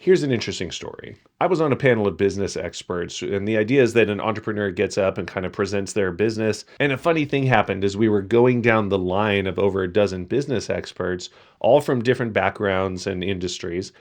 Here's an interesting story. I was on a panel of business experts, and the idea is that an entrepreneur gets up and kind of presents their business. And a funny thing happened as we were going down the line of over a dozen business experts, all from different backgrounds and industries,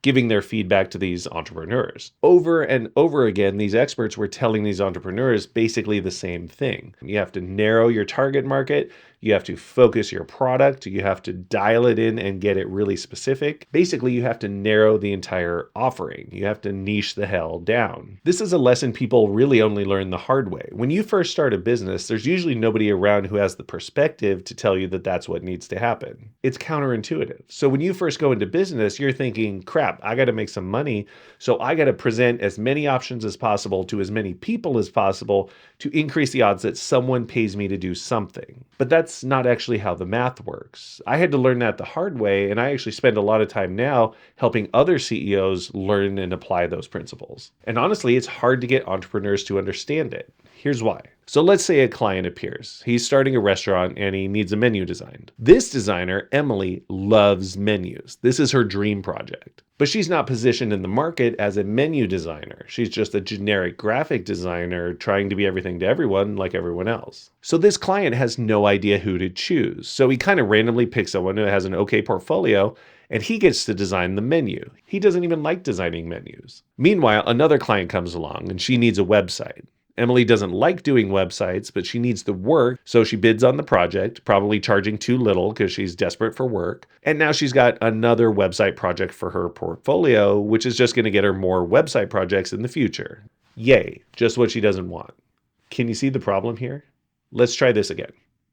giving their feedback to these entrepreneurs. Over and over again, these experts were telling these entrepreneurs basically the same thing. You have to narrow your target market. You have to focus your product. You have to dial it in and get it really specific. Basically, you have to narrow the entire offering. You have to niche the hell down. This is a lesson people really only learn the hard way. When you first start a business, there's usually nobody around who has the perspective to tell you that that's what needs to happen. It's counterintuitive. So when you first go into business, you're thinking, crap, I got to make some money. So I got to present as many options as possible to as many people as possible to increase the odds that someone pays me to do something. But that's not actually how the math works. I had to learn that the hard way, and I actually spend a lot of time now helping other CEOs learn and apply those principles. And honestly, it's hard to get entrepreneurs to understand it. Here's why. So let's say a client appears. He's starting a restaurant and he needs a menu designed. This designer, Emily, loves menus. This is her dream project. But she's not positioned in the market as a menu designer. She's just a generic graphic designer trying to be everything to everyone like everyone else. So this client has no idea who to choose. So he kind of randomly picks someone who has an okay portfolio, and he gets to design the menu. He doesn't even like designing menus. Meanwhile, another client comes along and she needs a website. Emily doesn't like doing websites, but she needs the work, so she bids on the project, probably charging too little because she's desperate for work. And now she's got another website project for her portfolio, which is just going to get her more website projects in the future. Yay, just what she doesn't want. Can you see the problem here? Let's try this again.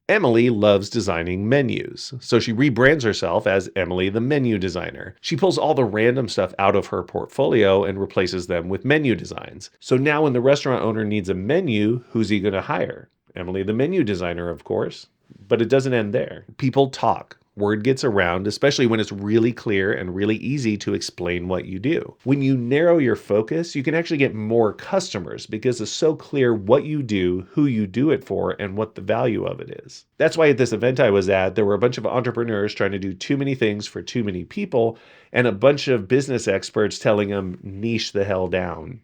Emily loves designing menus, so she rebrands herself as Emily the Menu Designer. She pulls all the random stuff out of her portfolio and replaces them with menu designs. So now when the restaurant owner needs a menu, who's he going to hire? Emily the Menu Designer, of course. But it doesn't end there. People talk. Word gets around, especially when it's really clear and really easy to explain what you do. When you narrow your focus, you can actually get more customers because it's so clear what you do, who you do it for, and what the value of it is. That's why at this event I was at, there were a bunch of entrepreneurs trying to do too many things for too many people, and a bunch of business experts telling them niche the hell down.